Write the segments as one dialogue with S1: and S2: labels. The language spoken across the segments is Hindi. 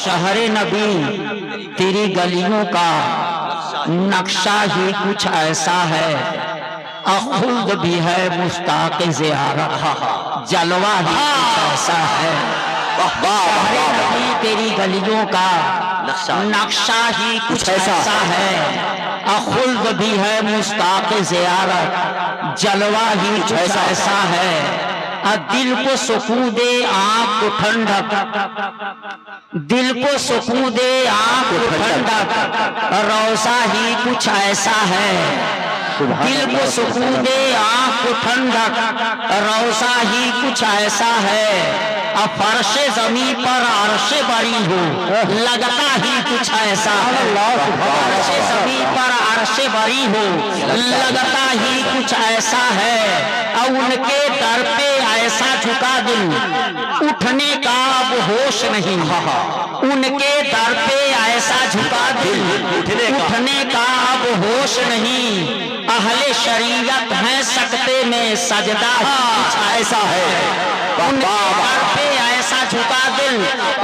S1: शहरे नबी तेरी गलियों का नक्शा ही कुछ ऐसा है, खुद भी है मुश्ताक ज़ियारत, जलवा ही कुछ ऐसा है। शहरे नबी तेरी गलियों का नक्शा ही कुछ ऐसा है, खुद भी है मुश्ताक ज़ियारत, जलवा ही कुछ ऐसा है। दिल को सुकून दे आँख को ठंडक, दिल को सुकून दे आँख को ठंडक, रोज़ा ही कुछ ऐसा है। दिल को सुकून दे आँख को ठंडक, रोज़ा ही कुछ ऐसा है। अब फर्शे ज़मीं पर अर्शे बड़ी हो, लगता ही कुछ ऐसा है। फर्शे ज़मीं पर अर्शे बड़ी हो, लगता ही कुछ ऐसा है। और उनके दर पे ऐसा झुका दिल, उठने का अब होश नहीं। उनके दर पे ऐसा झुका दिल, उठने का अब होश नहीं। अहले शरीयत हैं सकते में सजदा कुछ ऐसा है। उनके दर पे ऐसा झुका दिल,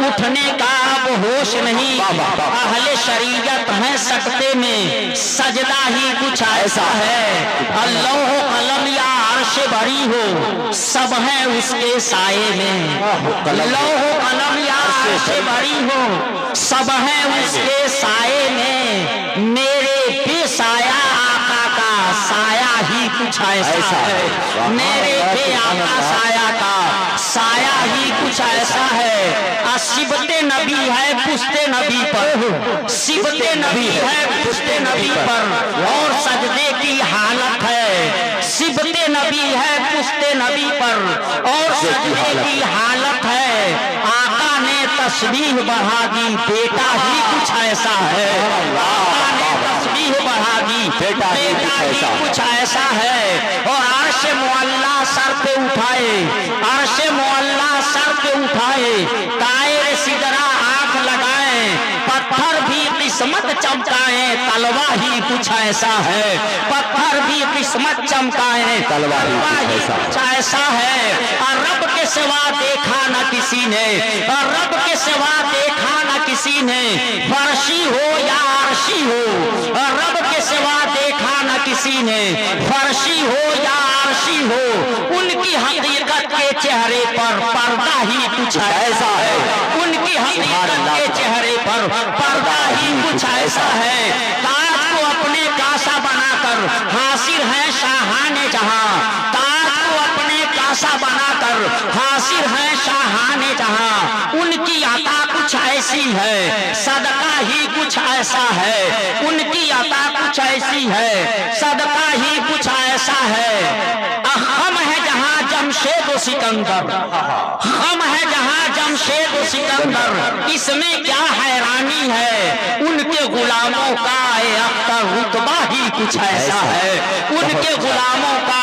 S1: उठने का अब होश नहीं। अहले शरीयत हैं सकते में सजदा ही कुछ ऐसा है। अल्लाह कलम या अर्श बरी हो, सब है उसके साये में। लौह कलम या अर्श बरी हो, सब है उसके साये में। मेरे बेसाया आका का साया ही कुछ ऐसा है। मेरे बे आका साया का साया ही कुछ ऐसा है। सिबते नबी है पुश्ते नबी पर, सिबते नबी है पुश्ते नबी पर, और सजदे की हालत है। सिबते नबी है पुश्ते नबी पर, और सजदे की हालत है। आका ने तस्बीह बढ़ा दी, बेटा ही कुछ ऐसा है। आका ने तस्बीह बढ़ा दी, बेटा ही कुछ ऐसा है। और अर्श मुअल्ला सर पे उठाए, अर्श मुअल्ला सर पे उठाए, तायर सिदरा आंख लगाए, पत्थर भी किस्मत चमकाए, तलवा ही कुछ ऐसा है। पत्थर भी किस्मत चमकाए, तलवा ही कुछ ऐसा है। और रब के सिवा देखा न किसी ने, और रब के सिवा देखा न किसी ने, फर्शी हो या अर्शी हो। और रब के सिवा देखा न किसी ने, फर्शी हो या अर्शी हो। उनकी हकीकत के चेहरे पर पर्दा ही कुछ ऐसा है। उनकी हकीकत के चेहरे पर पर्दा ही कुछ ऐसा है। ताज को अपने कासा बनाकर हासिल है शाहाने जहां, ताज को अपने कासा बनाकर हासिल है शाहाने जहां। उनकी अता कुछ ऐसी है, सदका ही कुछ ऐसा है। उनकी अता कुछ ऐसी है, सदका ही कुछ ऐसा है। हम है जहां जमशेद व सिकंदर, हम है जहां जमशेद व सिकंदर, इसमें क्या हैरानी है। उनके गुलामों का अख्तर रुतबा ही कुछ ऐसा है। उनके गुलामों का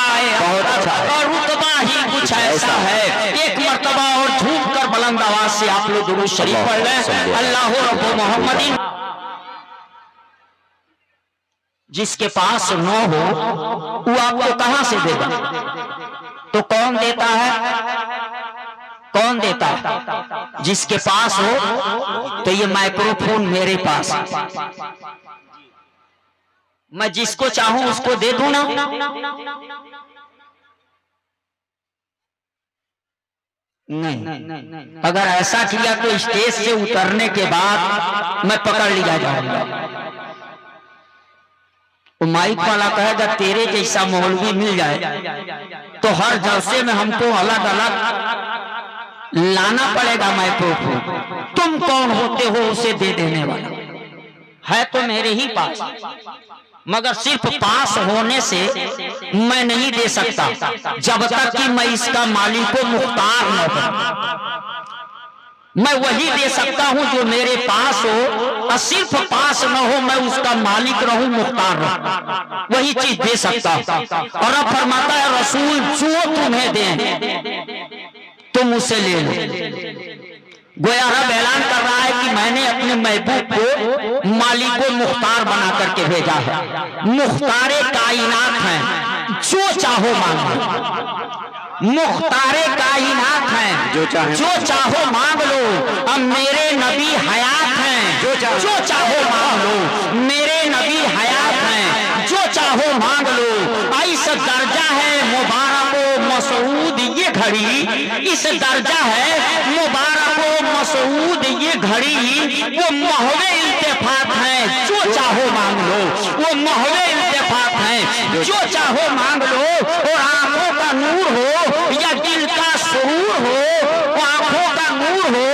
S1: अख्तर रुतबा ही कुछ ऐसा है। एक मर्तबा और झूम कर बुलंद आवाज से आप लोग दुरूद शरीफ पढ़ लें। अल्लाह रब्बु मोहम्मदिन। जिसके पास न हो वो आपको कहां से देगा? तो कौन देता है? कौन देता है? जिसके पास हो। तो ये माइक्रोफोन मेरे पास, मैं जिसको चाहूं उसको दे दूं ना। नहीं, अगर ऐसा किया तो स्टेज से उतरने के बाद मैं पकड़ लिया जाऊंगा। वो माइक वाला कहेगा तेरे जैसा मौलवी मिल जाए तो हर जलसे में हमको अलग अलग लाना पड़ेगा माइक्रोफोन। तुम कौन होते हो उसे दे देने वाला? है तो मेरे ही पास, मगर सिर्फ पास होने से मैं नहीं दे सकता जब तक कि मैं इसका मालिक को मुख्तार न हो। मैं वही दे सकता हूं जो मेरे पास हो, और सिर्फ पास न हो, मैं उसका मालिक रहूं, मुख्तार रहूं, वही चीज दे सकता हूं। और अब फरमाता है रसूल जो तुम्हें दे तुम उसे ले लो। गोया रब ऐलान कर रहा है कि मैंने अपने महबूब को मालिक मुख्तार बना करके भेजा है। मुख्तारे कायनात हैं, जो चाहो मांगो। मुख्तारे कायनात हैं, जो चाहो मांग लो। अब मेरे नबी हयात जो चाहो मांग लो, मेरे नबी हयात हैं, जो चाहो मांग लो। ऐसा दर्जा है मुबारक व मसऊद ये घड़ी, इस दर्जा है मुबारक व मसऊद ये घड़ी, वो महवे इल्तिफात है, जो चाहो मांग लो। वो महवे इल्तिफात है, जो चाहो मांग लो। और आंखों का नूर हो या दिल का सुरूर हो, वो आंखों का नूर हो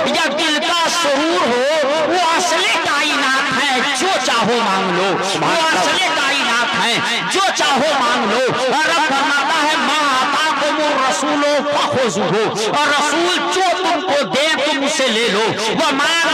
S1: या दिल का सुरूर हो, वो असले कायनात है, जो चाहो मांग लो। वो असले कायनात है, जो चाहो मांग लो। रब फरमाता है मां आताकुमुर रसूलो फखुज़ुहु, और रसूल जो तुमको दे तुम उसे ले लो। वह मान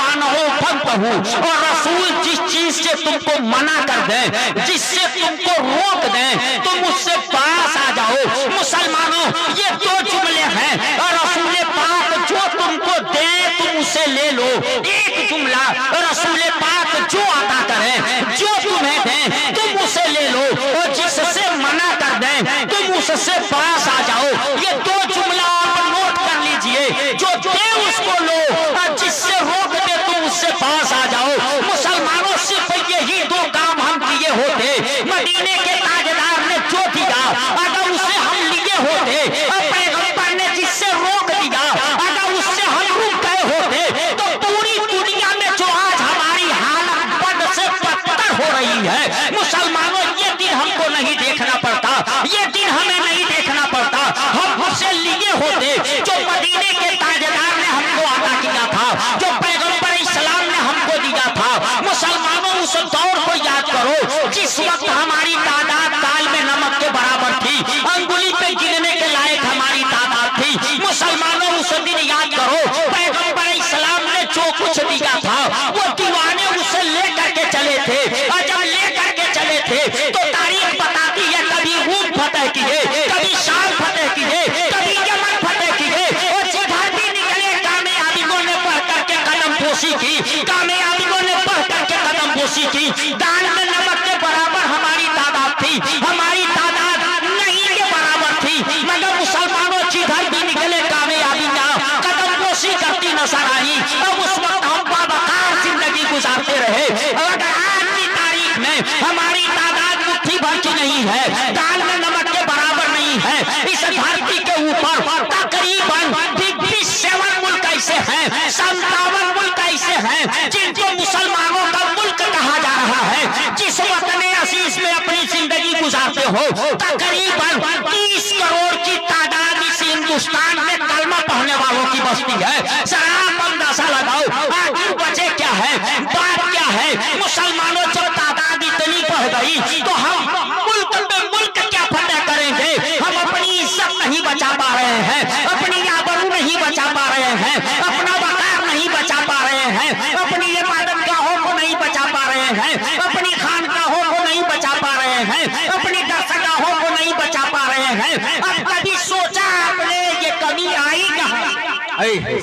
S1: मानो फंतहु, और रसूल जिस चीज से तुमको मना कर दे, जिससे तुमको रोक दे, तुम उससे पास आ जाओ। मुसलमानों ये दो जुमले हैं, और रसूल पाक जो तुमको दे तुम उसे ले लो। एक जुमला रसूल पाक जो अता करे, जो तुम्हें दे तुम उसे ले लो, और जिससे मना कर दे तुम उससे पास आ जाओ। ये दो जुमला आप नोट कर लीजिए, जो दे उसको लो और जिससे रोक दे तुम उससे पास आ जाओ। मुसलमानों सिर्फ यही दो काम हम किए होते, मदीने के ताजदार ने जो दिया अगर उसे हम लिए होते, और पैगंबर ने जिससे रोक दिया अगर उससे हम रुक गए होते, तो पूरी दुनिया में जो आज हमारी हालत बद से बदतर हो रही है। मुसलमानों ये दिन हमको नहीं देखना पड़ता, ये दिन हमें नहीं देखना पड़ता। हम उससे लिए होते जो मदीने के ताजदार ने हमको अता किया था, जो पैगंबर इस्लाम ने हमको दिया था। मुसलमानों उस दौर को याद करो जिस वक्त हमारी तादाद ताल में नमक के बराबर थी, अंगुली पे गिनने के लायक हमारी तादाद थी। मुसलमानों उस दिन याद करो पैगंबर इस्लाम ने जो कुछ दिया था वो दीवाने उसे लेकर के चले थे, और जब लेकर के चले थे तो तारीख बताती है कभी रूम फतेह किए, कभी शाम फतेह किए, कभी यमन फतेह किए, और जिधर भी निकले कामयाबियों ने बढ़ करके कदम पोशी की, कामयाबियों ने बढ़ करके कदम पोशी की। दान में नमक के बराबर हमारी तादाद थी, हमारी तादाद नहीं के बराबर थी, मगर मुसलमानों जिधर भी निकले कामयाबियां कदम पोशी करती नजर आई, और उस वक्त हम बावकार जिंदगी गुजारते रहे। और आज की तारीख में हमारी तादाद मुट्ठी भर की नहीं है, दाल में नमक के बराबर नहीं है। इस धरती के ऊपर तकरीबन 57 मुल्क ऐसे हैं, 57 मुल्क ऐसे हैं जिनको मुसलमानों का मुल्क कहा जा रहा है। जिस वतन अजीज में अपनी जिंदगी गुजारते हो, तकरीबन 30 करोड़ की तादाद इस हिंदुस्तान में कलमा पढ़ने वालों की बस्ती है। जरा आप अंदाजा लगाओ आखिर वजह क्या है, बात क्या है। मुसलमानों जब तादाद इतनी बढ़ गई तो हम मुल्क पे मुल्क क्या फतेह करेंगे। हम अपनी इज्जत नहीं बचा पा रहे हैं, अपनी आबरू नहीं बचा पा रहे हैं, अपना वकार नहीं बचा पा रहे हैं, अपनी इबादत गाहों को नहीं बचा पा रहे हैं, अपनी खानगाहों को नहीं बचा पा रहे हैं, अपनी दरगाहों को नहीं बचा पा रहे हैं। अब कभी सोचा आपने ये कमी आई कहाँ?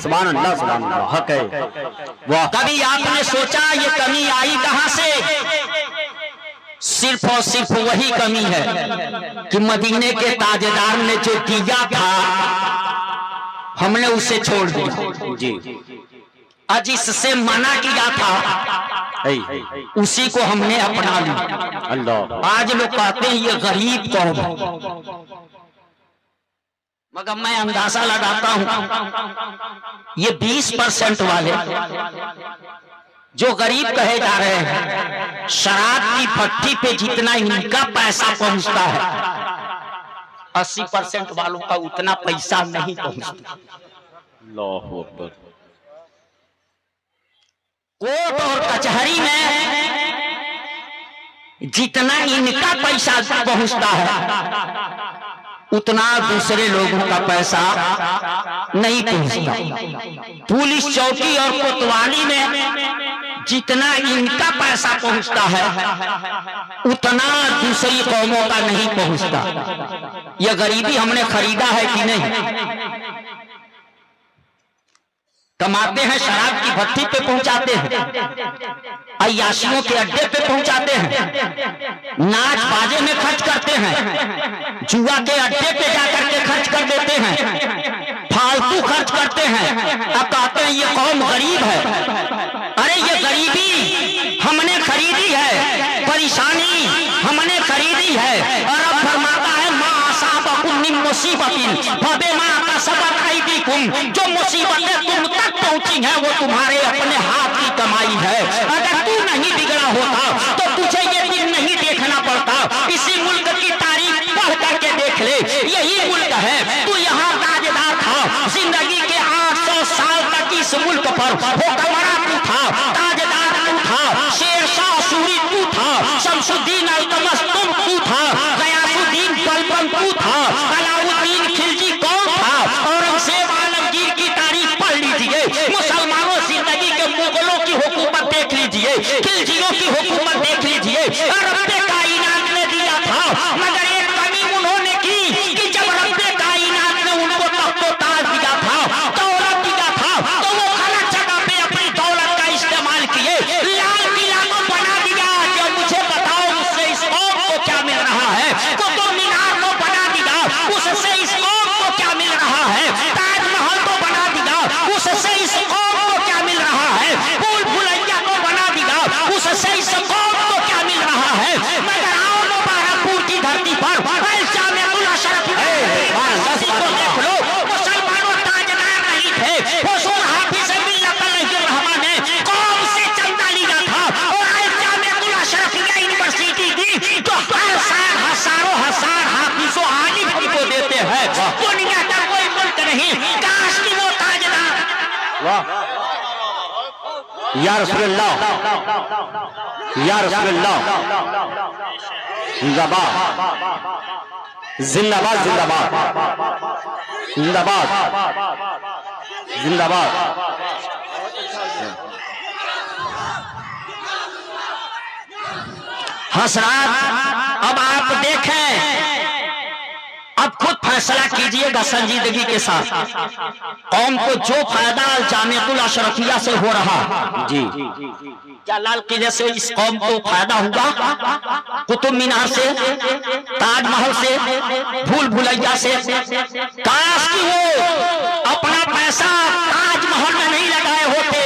S2: सुभान अल्लाह, सुभान अल्लाह, हक है। वाह,
S1: कभी आपने सोचा ये कमी आई कहां से? सिर्फ और सिर्फ वही कमी है कि मदीने के ताजदार ने जो दिया था हमने उसे छोड़ दिया
S2: जी।
S1: और जिससे मना किया था उसी को हमने अपना लिया।
S2: अल्लाह,
S1: आज लोग कहते हैं ये गरीब कौम है, मगर मैं अंदाजा लगाता हूं ये 20% वाले जो गरीब कहे जा रहे हैं, शराब की भट्टी पे जितना इनका पैसा पहुंचता है 80% वालों का उतना पैसा नहीं पहुंचता।
S2: अल्लाहू अकबर।
S1: कोर्ट और कचहरी में जितना इनका पैसा पहुंचता है उतना दूसरे लोगों का पैसा नहीं पहुंचता। पुलिस चौकी और कोतवाली में जितना इनका पैसा पहुंचता है उतना दूसरी कौमों का नहीं पहुंचता। यह गरीबी हमने खरीदा है कि नहीं? कमाते हैं, शराब की भट्टी पे पहुंचाते हैं, अय्याशियों के अड्डे पे पहुंचाते हैं, नाच बाजे में खर्च करते हैं, जुआ के अड्डे पे जाकर के खर्च कर देते हैं, फालतू खर्च करते हैं। अब कहते हैं ये कौम गरीब है। अरे ये परेशानी हमने खरीदी है। और अब फरमाता है माँ असाबकुम मिन मुसीबतिन फबिमा कसबत अयदीकुम, जो मुसीबतें तुम तक पहुंची हैं वो तुम्हारे अपने हाथ की कमाई है। अगर तू नहीं बिगड़ा होता तो तुझे ये दिन नहीं देखना पड़ता। इसी मुल्क की तारीख पढ़ करके देख ले, यही मुल्क है। तू यहाँ ताजदार था, जिंदगी के 800 साल तक इस मुल्क पर हुक्मरान तू था, ताजदार तू था, शेरशाह सूरी तू था, शमसुद्दीन अल्तमश तुम तू था, गयासुद्दीन बलबन तू था, अलाउद्दीन खिलजी कौन था, औरंगजेब आलमगीर की तारीख पढ़ लीजिए। मुसलमानों जिंदगी के मुगलों की हुकूमत देख लीजिए, खिलजियों की हुकूमत देख लीजिए। रब्बे कायनात ने दिया था, मगर एक कमी उन्होंने की कि जब रब्बे कायनात ने उनको तख्तो ताज दिया था, दौलत दिया था, तो वो गलत जगह पे अपनी दौलत का इस्तेमाल किए, लाल किला को बना दिया। जो मुझे बताओ उससे इस कौम को क्या मिल रहा है? कुतुब मीनार को बना दिया, उससे इस कौम को क्या मिल रहा है? ताजमहल को बना दिया, उससे इस कौम को क्या मिल रहा है? भूल भुलैया को बना दिया, उससे इस कौम को क्या मिल रहा है? मगर आओ मुबारकपुर की धरती पर जामिअतुल अशरफ को देख लो, मुसलमानों ताजदार नहीं थे, हुजूर हाफिज मिल्लतुल रहमान ने कौम से चंदा लिया था और जामिअतुल अशरफिया यूनिवर्सिटी की जो हर साल हजारों हजार हाफिजों आलिम हमको देते हैं। दुनिया का कोई मुल्क नहीं, काश की वो ताजदार।
S2: वाह या रसूलुल्लाह, या रसूलुल्लाह, जिंदाबाद जिंदाबाद जिंदाबाद जिंदाबाद जिंदाबाद।
S1: हसरात अब आप देखें, अब खुद फैसला कीजिएगा संजीदगी के साथ, कौम को जो फायदा जामिअतुल अशरफिया से हो रहा
S2: जी,
S1: क्या लाल किले से इस कौम को फायदा हुआ? कुतुब मीनार से, ताजमहल से, भूल भुलैया से? काश कि वो अपना पैसा ताजमहल में नहीं लगाए होते,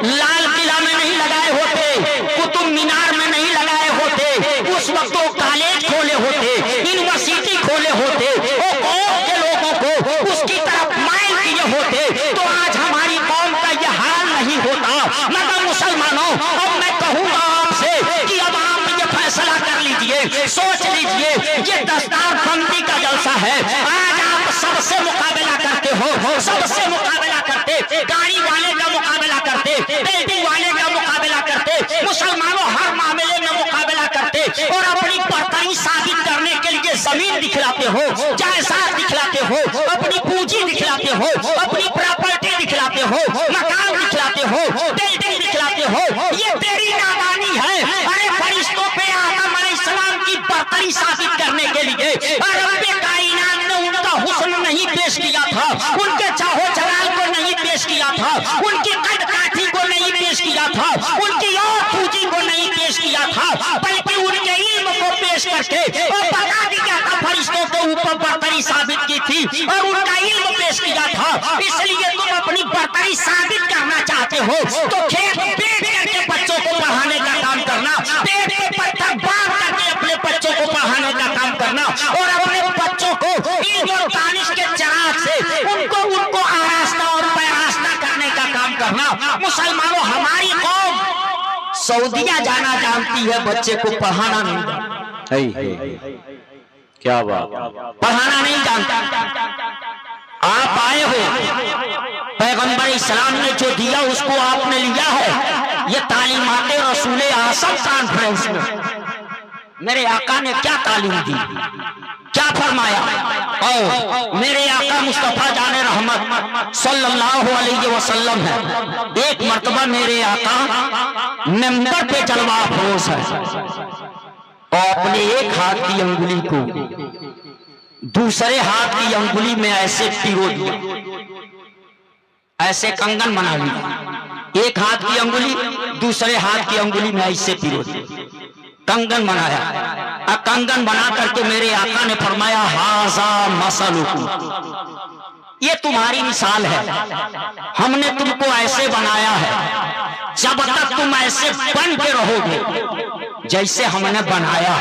S1: लाल किला में नहीं लगाए होते, कुतुब मीनार में नहीं लगाए होते, उस वक्त वो कॉलेज खोले होते, यूनिवर्सिटी खोले होते, वो कौम के लोगों को उसकी तरफ माइल किए होते, तो आज हमारी कौम का यह हाल नहीं होता। मगर मुसलमानों, अब मैं कहूंगा आपसे कि अब आप ये फैसला कर लीजिए, सोच लीजिए, ये दस्तार बंदी का जलसा है। आज आप सबसे मुकाबला करते हो, सबसे मुकाबला करते, गाड़ी वाले का मुकाबला करते, बिल्डिंग वाले का मुकाबला करते, मुसलमानों हर मामले में मुकाबला करते और अपनी बर्तरी साबित करने के लिए जमीन दिखलाते हो, जायदाद दिखलाते हो, अपनी पूंजी दिखलाते हो, अपनी प्रॉपर्टी दिखलाते हो, मकान दिखलाते हो, बिल्डिंग दिखलाते हो। ये तेरी नादानी है। अरे फरिश्तों पे आदम अलैहिस्सलाम की बर्तरी साबित करने के लिए रब्बे कायनात ने उनका हुस्न नहीं पेश किया था, उनके चाहो जलाल को नहीं पेश किया था, उनकी कद काठी को नहीं पेश किया था, उनकी और पूंजी को नहीं पेश किया था, बल्कि उनके इल्म को पेश करके और बता दिया था, फरिश्तों के ऊपर बर्तरी साबित की थी और उनका इल्म पेश किया था। इसलिए तुम अपनी बर्तरी साबित करना चाहते हो तो खेत बेच करके बच्चों को पढ़ाने का काम करना, पेट पे पत्थर बांध करके अपने बच्चों को पढ़ाने का काम करना और अपने बच्चों को इल्म और दानिश के चिराग से उनको आरास्ता और पैरास्ता करने का काम करना। मुसलमानों, हमारी कौम सऊदिया जाना जानती है, बच्चे को पढ़ाना नहीं जानती।
S2: क्या बात,
S1: पढ़ाना नहीं जानता। आप आए हो, पैगंबर इस्लाम ने जो दिया उसको आपने लिया है। ये तालीमात रसूल आसम कॉन्फ्रेंस में मेरे आका ने क्या तालीम दी, क्या फरमाया? और मेरे आका मुस्तफा जाने रहमत सल्लल्लाहु अलैहि वसल्लम है। एक मर्तबा मेरे आका मिंबर पे जलवा अफरोज है और अपने एक हाथ की अंगुली को दूसरे हाथ की अंगुली में ऐसे पिरो दिया, ऐसे कंगन बना लिया। एक हाथ की अंगुली दूसरे हाथ की अंगुली में ऐसे पिरो दिया, कंगन बनाया। और कंगन बना करके मेरे आका ने फरमाया हाजा मसलुकुम, ये तुम्हारी मिसाल है, हमने तुमको ऐसे बनाया है। जब तक तुम ऐसे बन के रहोगे जैसे हमने बनाया,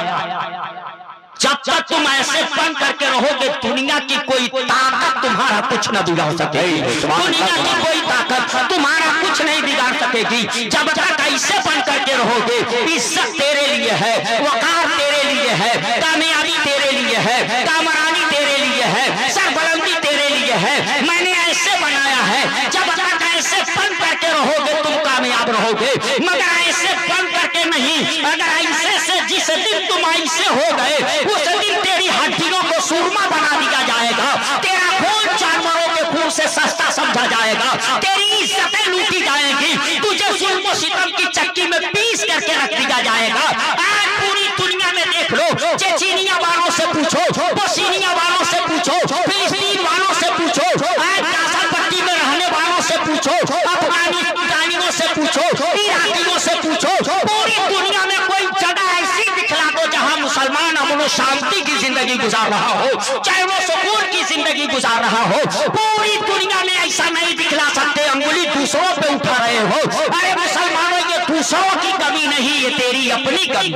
S1: जब तक तुम ऐसे बन करके रहोगे दुनिया की कोई ताकत तुम्हारा कुछ न बिगाड़ सकेगी, दुनिया की कोई ताकत तुम्हारा कुछ नहीं बिगाड़ सकेगी। जब तक ऐसे बन करके रहोगे, इज्जत तेरे लिए है, वकार तेरे लिए है, कामयाबी तेरे लिए है, कामरानी तेरे लिए है, सरबलंदी तेरे लिए है। मैंने ऐसे बनाया है, जब तक ऐसे बन करके रहोगे तुम कामयाब रहोगे, मगर ऐसे बन करके नहीं। अगर ऐसे से जिस दिन तुम ऐसे हो गए उस दिन तेरी हड्डियों को सूरमा बना दिया जाएगा, तेरा खून जानवरों के खून से सस्ता समझा जाएगा, तेरी इज्जतें लूटी जाएगी, तुझे जुल्म सितम की चक्की में पीस करके रख दिया जाएगा। आज पूरी दुनिया में देख लो, चेचनिया वालों से पूछो, बोस्निया वालों से पूछो, फिलिस्तीन वालों से पूछो, आज गाजा पट्टी में रहने वालों से पूछो, अफगानिस्तानियों से पूछो, इराकियों से पूछो, पूरी दुनिया में कोई जगह ऐसी दिखला दो जहां मुसलमान अमन और शांति की जिंदगी गुजार रहा हो, चाहे वो सुकून की जिंदगी गुजार रहा हो। पूरी दुनिया में ऐसा नहीं दिखला सकते, अंगुली दूसरों पे उठा रहे हो। अरे मुसलमानों, ये दूसरों की कमी नहीं, ये तेरी अपनी कमी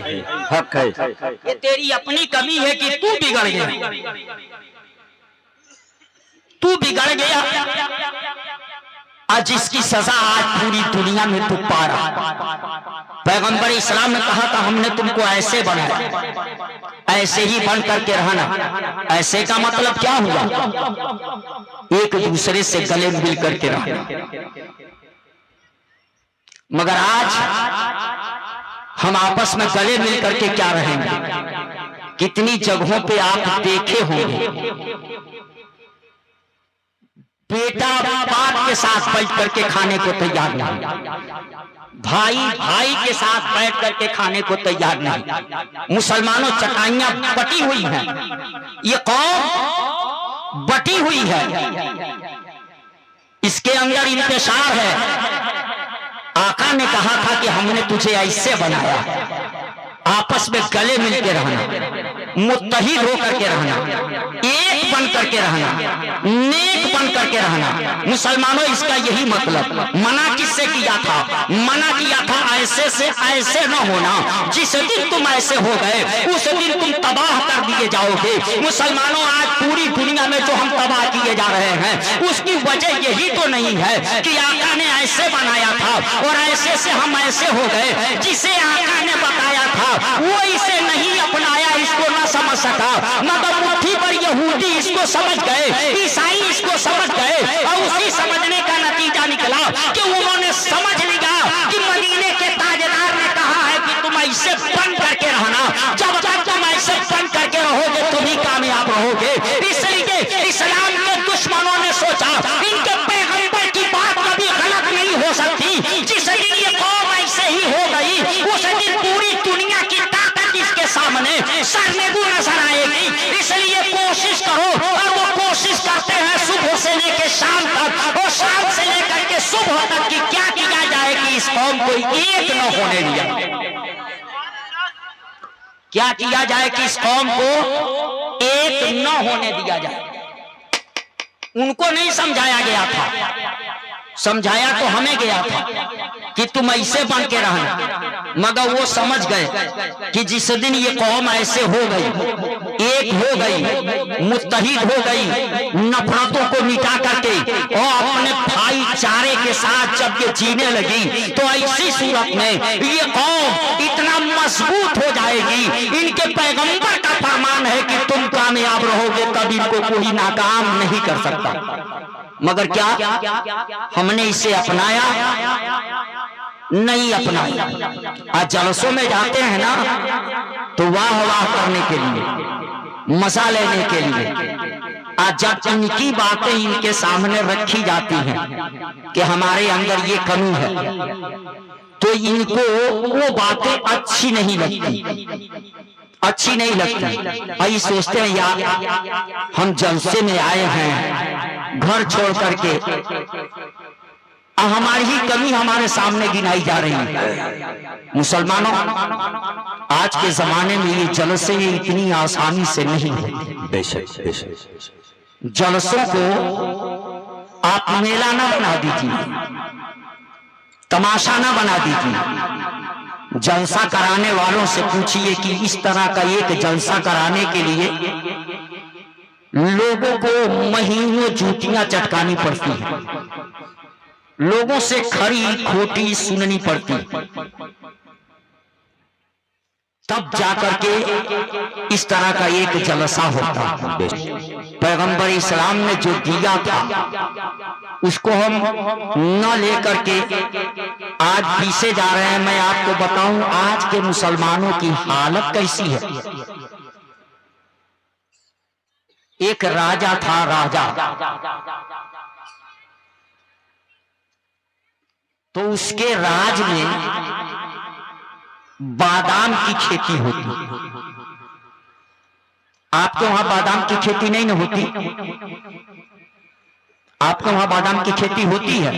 S1: है,
S2: हक है,
S1: ये तेरी अपनी कमी है कि तू बिगड़ गया, तू बिगड़ गया। आज जिसकी सजा आज पूरी दुनिया में तू पा रहा। पैगंबर इस्लाम ने कहा था हमने तुमको ऐसे बनाया, ऐसे ही बन करके रहना। ऐसे का मतलब क्या हुआ? एक दूसरे से गले मिल करके रहना। मगर आज हम आपस में गले मिल करके क्या रहेंगे? कितनी जगहों पे आप देखे होंगे बेटा बाप के साथ बैठ करके खाने को तैयार नहीं, भाई भाई के साथ बैठ करके खाने को तैयार नहीं। मुसलमानों चटाइयां बटी हुई हैं, ये कौम बटी हुई है, इसके अंदर इंतशार है। आका ने कहा था कि हमने तुझे ऐसे बनाया, आपस में गले मिल के रहना, मुत्तहिद होकर के रहना, एक बन करके रहना, नेक बन करके रहना। मुसलमानों, इसका यही मतलब। मना किससे किया था? मना किया था ऐसे से ऐसे न होना। जिस दिन तुम ऐसे हो गए उस दिन तुम तबाह कर दिए जाओगे। मुसलमानों, आज पूरी दुनिया में जो हम तबाह किए जा रहे हैं उसकी वजह यही तो नहीं है कि आका ने ऐसे बनाया था और ऐसे से हम ऐसे हो गए। जिसे आका ने बताया था वो इसे नहीं अपनाया, इसको न समझ सका, मगर मुट्ठी पर यहूदी इसको समझ गए, ईसाई इसको समझ गए और उसी समझने का नतीजा निकला कि उन्होंने समझ लिया कि मदीने के ताजदार ने कहा है कि तुम ऐसे बन करके रहना। जब तक तुम ऐसे बन करके रहोगे तुम ही कामयाब रहोगे। इसलिए इस्लाम के दुश्मनों ने सोचा इनके पैगंबर की बात कभी गलत नहीं हो सकती। जिस दिन ये कौम ऐसे ही हो गई उस दिन पूरी दुनिया की ताकत इसके सामने सरनेगू नजर आएगी। इसलिए कोशिश करो, और वो कोशिश करते हैं सुबह से लेकर शाम तक और शाम से लेकर के सुबह तक कि क्या किया जाए कि इस कौम को एक न होने दिया, क्या किया जाए कि इस कौम को एक न होने दिया जाए। उनको नहीं समझाया गया था, समझाया तो हमें गया था कि तुम ऐसे बन के रहना, मगर वो समझ गए कि जिस दिन ये कौम ऐसे हो गई, एक हो गई, मुत्तहिद हो गई, नफरतों को मिटा करके और अपने भाईचारे के साथ जब ये जीने लगी तो ऐसी सूरत में ये कौम इतना मजबूत हो जाएगी। इनके पैगंबर का फरमान है कि तुम कामयाब रहोगे, कभी इनको कोई नाकाम नहीं कर सकता। मगर क्या हमने इसे अपनाया? नहीं अपनाया। आज जलसों में जाते हैं ना तो वाह वाह करने के लिए, मजा लेने के लिए। आज जब इनकी बातें इनके सामने रखी जाती हैं कि हमारे अंदर ये कमी है तो इनको वो बातें अच्छी नहीं लगती, अच्छी नहीं लगती। भाई सोचते हैं यार हम जलसे में आए हैं घर छोड़ करके, हमारी ही कमी हमारे सामने गिनाई जा रही है। मुसलमानों, आज के जमाने में ये जलसे इतनी आसानी से नहीं होते।
S2: बेशक
S1: जलसों को आप मेला ना बना दीजिए, तमाशा ना बना दीजिए। जलसा कराने वालों से पूछिए कि इस तरह का एक जलसा कराने के लिए लोगों को महीनों जूतियां चटकानी पड़ती है, लोगों से खरी खोटी सुननी पड़ती, तब जाकर के इस तरह का एक जलसा होता है। पैगंबर इस्लाम ने जो दिया था उसको हम न लेकर के आज पीछे जा रहे हैं। मैं आपको बताऊं आज के मुसलमानों की हालत कैसी है। एक राजा था, राजा तो उसके राज में बादाम की खेती होती। आपके वहां बादाम की खेती नहीं ना होती? आपके वहां बादाम की खेती होती है?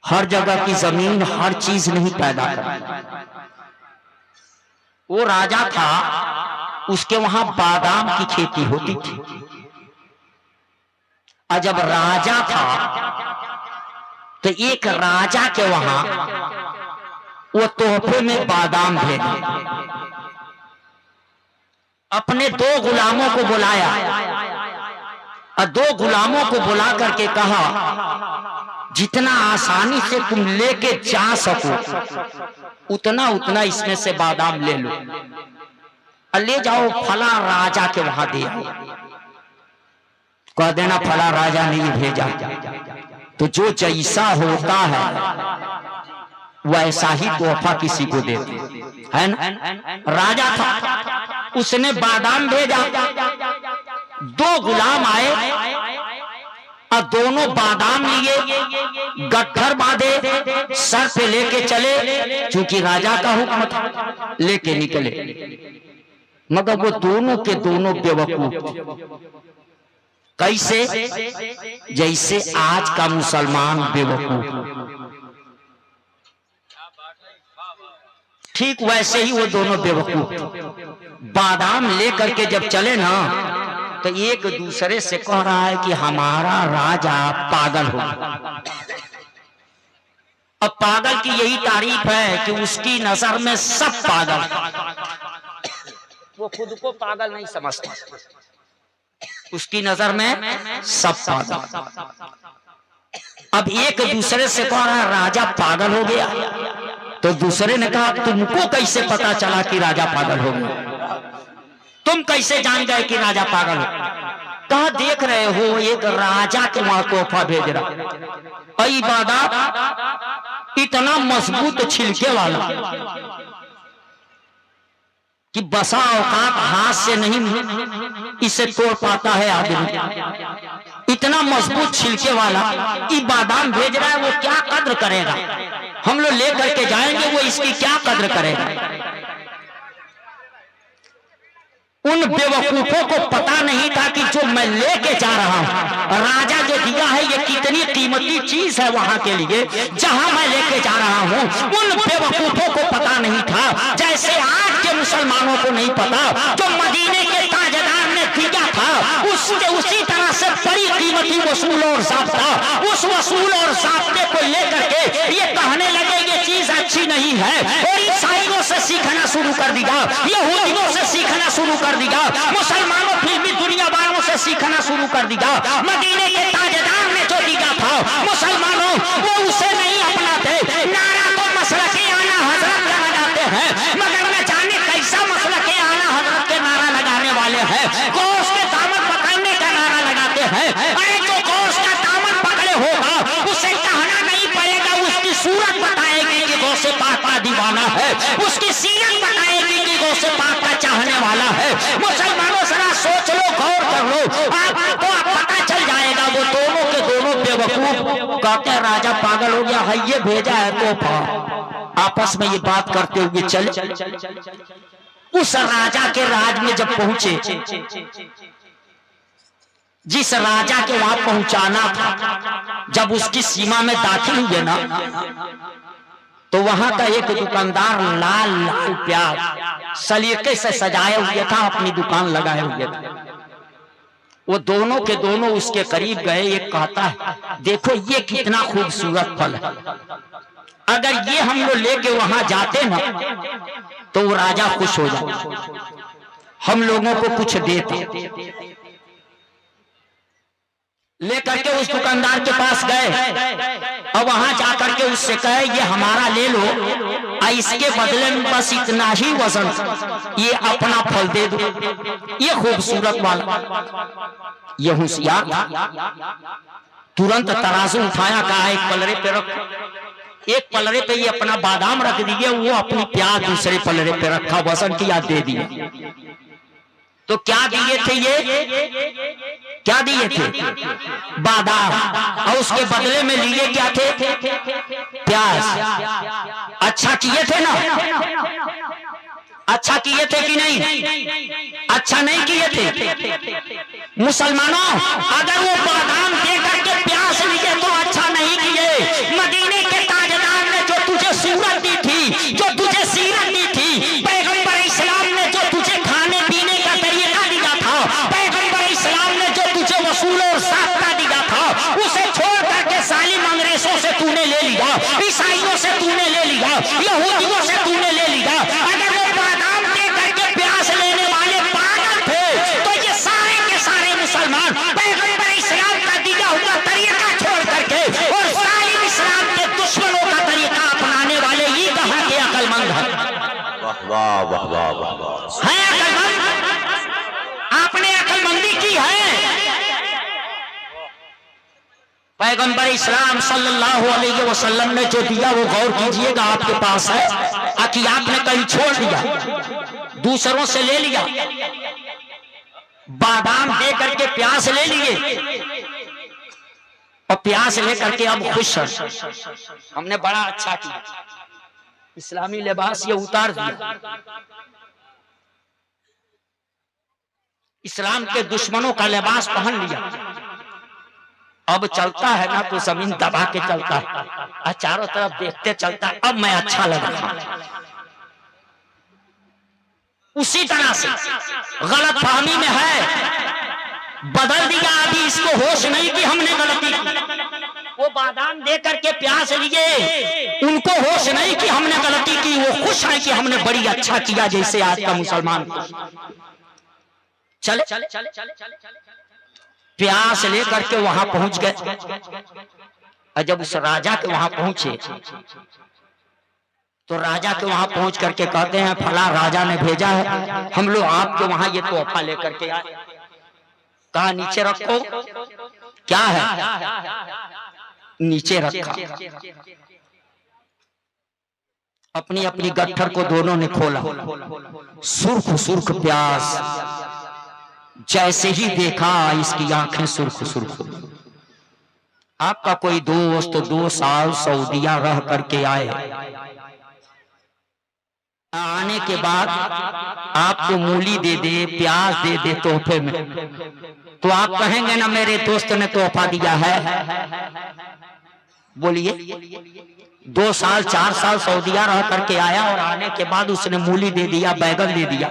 S1: हर जगह की जमीन हर चीज नहीं पैदा करती। वो राजा था, उसके वहां बादाम की खेती होती थी। और जब राजा था तो एक राजा के वहां वो तोहफे में बादाम भेजे। अपने 2 गुलामों को बुलाया और 2 गुलामों को बुला करके कहा, जितना आसानी से तुम लेके जा सको उतना उतना इसमें से बादाम ले लो और ले जाओ फला राजा के वहां दे। कह देना फला राजा ने ये भेजा। तो जो जैसा होता है वैसा ही तोहफा किसी को देते है ना। राजा था, उसने बादाम भेजा, 2 गुलाम आए और दोनों बादाम लिए, गट्ठर बांधे, सर पे लेके चले, क्योंकि राजा का हुक्म था, लेके निकले। मगर वो दोनों के दोनों बेवकूफ। कैसे? जैसे आज का मुसलमान बेवकूफ, ठीक वैसे ही वो दोनों बेवकूफ। बादाम लेकर के जब चले ना तो एक दूसरे से कह रहा है कि हमारा राजा पागल हो गया। अब पागल की यही तारीफ है कि उसकी नजर में सब पागल, वो खुद को पागल नहीं समझता, उसकी नजर में सब पागल। अब एक दूसरे से कह रहा है राजा पागल हो गया। तो दूसरे ने कहा तुमको कैसे पता चला कि राजा पागल हो गया? तुम कैसे जान गए कि राजा पागल हो? कहा देख रहे हो एक राजा के वहां तोहफा भेज रहा, आई बादाम इतना मजबूत छिलके वाला कि बसा औकात हाथ से नहीं इसे तोड़ पाता है आदमी। इतना मजबूत छिलके वाला ये बादाम भेज रहा है, वो क्या कद्र करेगा? हम लोग लेकर के जाएंगे, वो इसकी क्या कद्र करेगा? उन बेवकूफों को पता नहीं था कि जो मैं लेके जा रहा हूं, राजा जो दिया है ये कितनी कीमती चीज है वहां के लिए जहां मैं लेके जा रहा हूं। उन बेवकूफों को पता नहीं था, जैसे आज के मुसलमानों को नहीं पता जो मदीने के ताजदार ने दिया था उसी तरह से बड़ी कीमती वसूल और ज़ाब्ता, उस वसूल और ज़ाब्ते को लेकर के ये कहने लगे ये चीज अच्छी नहीं है और ईसाइयों से सीखना शुरू कर दिया, यहूदियों से सीखना शुरू कर दिया, मुसलमानों फिल्मी दुनिया वालों से सीखना शुरू कर दिया। मदीने के ताजदार ने जो दिया था मुसलमानों वो उसे नहीं अपनाते। नारा तो मसलके आना हजरत का लगाते हैं, मगर न जाने कैसा मसलके आना हजरत के नारा लगाने वाले हैं। गोश्त के दामन पकड़ने का नारा लगाते हैं। अरे जो गोश्त का दामन पकड़े होगा उसे कहना नहीं पड़ेगा, उसकी सूरत बताएगी कि गौसे पाक का दीवाना है, उसकी सीरत बताएगी कि गौसे पाक का चाहने वाला है। मुसलमानों जरा सोच लो, गौर कर लो, आपको पता चल जाएगा वो दोनों के दोनों बेवकूफ। कहते हैं राजा पागल हो गया है, ये भेजा है तोहफा। आपस में ये बात करते हुए चले। उस राजा के राज में जब पहुंचे, जिस राजा के वहां पहुंचाना था, जब उसकी सीमा में दाखिल हुए ना तो वहां का एक दुकानदार लाल लाल प्याज सलीके से सजाए हुए था, अपनी दुकान लगाए हुए था। वो दोनों के दोनों उसके करीब गए। एक कहता है देखो ये कितना खूबसूरत फल है, अगर ये हम लोग लेके वहां जाते ना तो वो राजा खुश हो जाता, हम लोगों को कुछ देता। लेकर के उस दुकानदार के पास गए और वहां जाकर के उससे कहे ये हमारा ले लो, इसके बदले में बस इतना ही वजन, ये अपना फल दे दो, ये खूबसूरत वाला। ये होशियार तुरंत तराजू उठाया, कहा एक पलड़े पे रखो। एक पलड़े पे ये अपना बादाम रख दिए, वो अपनी प्याज दूसरे पलड़े पे रखा, वजन किया, दे दिया। तो क्या दिए थे ये, क्या दिए थे? बादाम। और उसके बदले में लिए क्या थे? प्याज। अच्छा किए थे ना? अच्छा किए थे कि नहीं? अच्छा नहीं किए थे। मुसलमानों, अगर वो बादाम दे करके प्याज लिए तो अच्छा नहीं किए। मदीने के ताजदार ने जो तुझे सूरत दी थी, जो तुझे सीरत दी थी, पैगंबर इस्लाम ने जो तुझे खाने पीने का तरीका दिया था, पैगंबर इस्लाम ने जो तुझे वसूल और साख्ता दिया था, उसे छोड़ करके सालिम अंग्रेजों से तूने ले लिया, ईसाइयों से तूने ले लिया, यहूदियों से तूने ले लिया। अगर वो बादाम दे करके प्यास लेने वाले पागल थे तो ये सारे के सारे मुसलमान पैगंबर इस्लाम का दिया हुआ तरीका छोड़ करके और सालिम इस्लाम के दुश्मनों का तरीका अपनाने वाले ही कहाँ के अकलमंद हैं?
S2: वाह वाह वाह वाह वाह,
S1: है अकलमंद? आपने अकलमंदी की है? पैगंबर इस्लाम सल्लल्लाहु अलैहि वसल्लम ने जो दिया वो गौर कीजिएगा, आपके पास है कि आपने कहीं छोड़ दिया, दूसरों से ले लिया, बादाम दे करके प्यास ले लिए और प्यास लेकर के अब खुश है। हमने बड़ा अच्छा किया, इस्लामी लिबास ये उतार दिया, इस्लाम के दुश्मनों का लिबास पहन लिया। अब चलता है ना तो जमीन दबा के चलता है और चारों तरफ देखते चलता है, अब मैं अच्छा लग रहा हूं। उसी तरह से गलत फहमी में है, बदल दिया। अभी इसको होश नहीं कि हमने गलती की। वो बादाम दे करके प्यास लिए, उनको होश नहीं कि हमने गलती की, वो खुश है कि हमने बड़ी अच्छा किया। जैसे आज का मुसलमान चले चले चले चले चले प्यास लेकर के वहां पहुंच गए। और जब उस राजा के वहां पहुंचे तो राजा के वहां पहुंच करके कहते हैं फला राजा ने भेजा है, हम लोग आपके वहां ये तोहफा लेकर के आए। कहा नीचे रखो। क्या है? नीचे रखा। अपनी अपनी गट्ठर को दोनों ने खोला, सुर्ख सुर्ख प्यास। जैसे ही देखा इसकी आंखें सुर्ख सुर्ख। आपका कोई दोस्त 2 साल सऊदीया रह करके आए, आने के बाद आपको मूली दे दे, प्याज दे दे तोहफे में, तो आप कहेंगे ना मेरे दोस्त ने तोहफा दिया है? बोलिए। 2 साल 4 साल सऊदीया रह करके आया और आने के बाद उसने मूली दे दिया, बैगन दे दिया,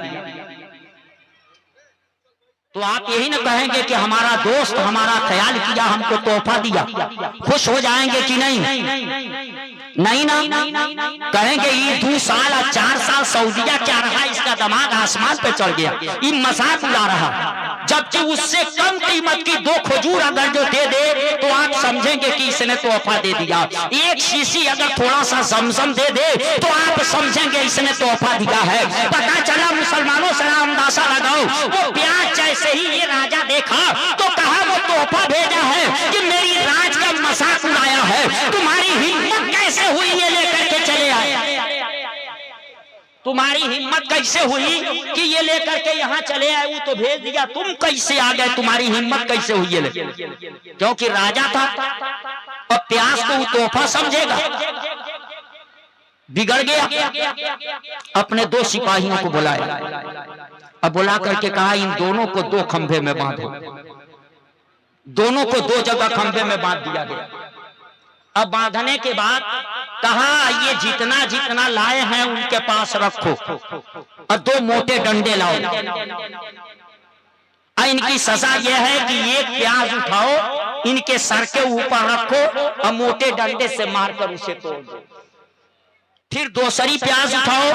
S1: तो आप यही ना कहेंगे कि हमारा दोस्त हमारा ख्याल किया, हमको तोहफा दिया, खुश हो जाएंगे कि नहीं? नहीं ना, कहेंगे ये 2 साल और 4 साल सऊदीया क्या रहा, इसका दिमाग आसमान पे चढ़ गया, ये मजाक उड़ा रहा। जबकि उससे कम कीमत की 2 खजूर अगर जो दे दे तो आप समझेंगे कि इसने तोहफा दे दिया। 1 शीशी अगर थोड़ा सा जमजम दे दे तो आप समझेंगे इसने तोहफा दिया है। पता चला मुसलमानों से अंदाजा लगाओ, वो प्याज जैसे ही ये राजा देखा तो कहा वो तोहफा भेजा है कि मेरी राज का मजाक उड़ाया है। तुम्हारी हिम्मत कैसे हुई ये लेकर के चले आए? तुम्हारी हिम्मत कैसे हुई कि ये लेकर के यहाँ चले आए? वो तो भेज दिया, तुम कैसे आ गए? तुम्हारी हिम्मत कैसे हुई ये ले? क्योंकि राजा था और प्यास को वो तोहफा समझेगा। बिगड़ गया। अपने 2 सिपाहियों को बुलाया, अब बुला करके कहा इन दोनों को 2 खंभे में बांधो। दोनों को 2 जगह खंभे में बांध दिया गया। अब बांधने के बाद कहा ये जितना जितना लाए हैं उनके पास रखो और 2 मोटे डंडे लाओ। इनकी सजा यह है कि एक प्याज उठाओ, इनके सर के ऊपर रखो और मोटे डंडे से मारकर उसे तोड़ दो। फिर दूसरी प्याज उठाओ,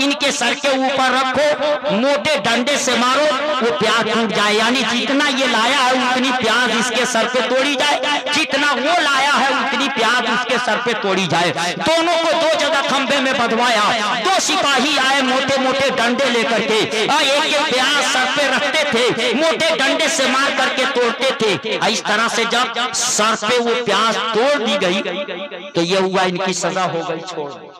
S1: इनके सर के ऊपर रखो, मोटे डंडे से मारो, वो प्याज टूट जाए। यानी जितना ये लाया है उतनी प्याज इसके सर पे तोड़ी जाए, जितना वो लाया है उतनी प्याज उसके सर पे तोड़ी जाए। दोनों को दो जगह खंबे में बंधवाया। दो सिपाही आए मोटे मोटे डंडे लेकर के, एक एक प्याज सर पे रखते थे, मोटे डंडे से मार करके तोड़ते थे। इस तरह से जब सर पे वो प्याज तोड़ दी गई तो ये हुआ इनकी सजा हो गई, छोड़ दो।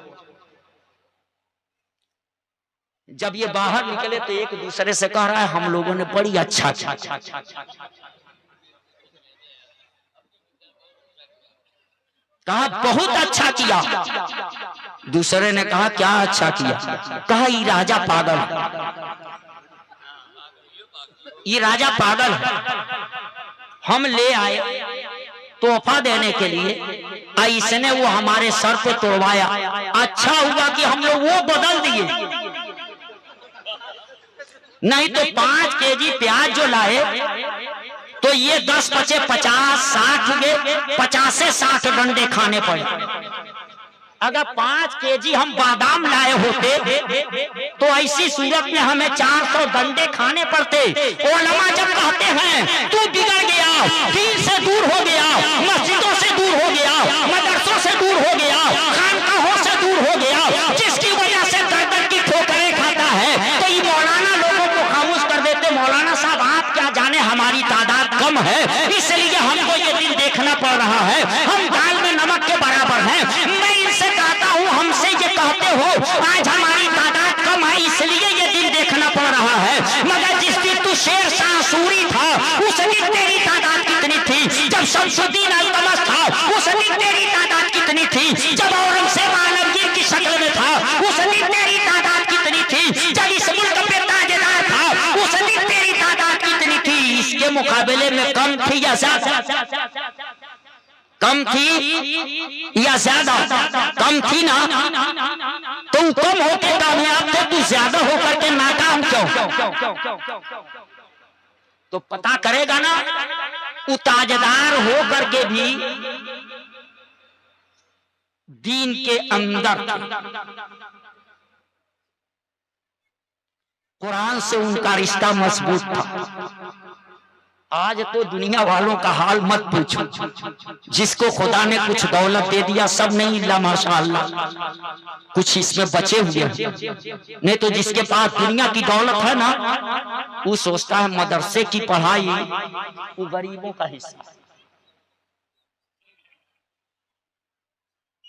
S1: जब ये बाहर निकले तो एक दूसरे से कह रहा है हम लोगों ने बड़ी अच्छा किया। कहा बहुत अच्छा किया। दूसरे ने कहा क्या अच्छा किया? कहा ये राजा पागल है, ये राजा पागल है। हम ले आए तोहफा देने के लिए, इसने वो हमारे सर पे तोड़वाया। अच्छा हुआ कि हम लोग वो बदल दिए, नहीं तो 5 केजी प्याज जो लाए तो ये 10 बचे 50, 60 हुए, 50 से 60 डंडे खाने पड़े। अगर 5 केजी हम बादाम लाए होते तो ऐसी सूरत में हमें 400 डंडे खाने पड़ते। उलमा जब कहते हैं तू बिगड़ गया, दीन से दूर हो गया, मस्जिदों से दूर हो गया, मदरसों से दूर हो गया, खानकाहों से दूर हो गया, जिसकी वजह से दर की ठोकरें खाता है, तो ये मौलाना लोगों को खामोश कर देते। मौलाना साहब आप क्या जाने हमारी तादाद कम है, इसलिए हमको ये दिन देखना पड़ रहा है, हम दाल में नमक के बराबर हैं। मैं इनसे कहता हूँ हमसे ये कहते हो आज हमारी तादाद कम है इसलिए ये दिन देखना पड़ रहा है, मगर जिस दिन तू शेर शाह सूरी था उस दिन तेरी तादाद कितनी थी? जब शमसुद्दीन अल्तमश था उस दिन तेरी तादाद कितनी थी? जब औरंगजेब आलमगीर की शक्ल में था उस दिन तेरी तादाद कितनी थी? जब इस मुल्क पे ताजदार था उस दिन तेरी तादाद कितनी थी? इसके मुकाबले में कम थी या ज्यादा? कम थी या ज्यादा? कम थी ना, तो कम होकर कामयाब थे, तू ज्यादा होकर के नाकाम क्यों? तो पता करेगा ना, उताजदार होकर के भी दीन के अंदर कुरान से उनका रिश्ता मजबूत था। आज तो दुनिया वालों का हाल मत पूछो, जिसको खुदा ने कुछ दौलत दे दिया सब नहीं इल्ला माशाअल्लाह कुछ इसमें बचे हुए, नहीं तो जिसके पास दुनिया की दौलत है ना वो सोचता है मदरसे की पढ़ाई वो गरीबों का हिस्सा।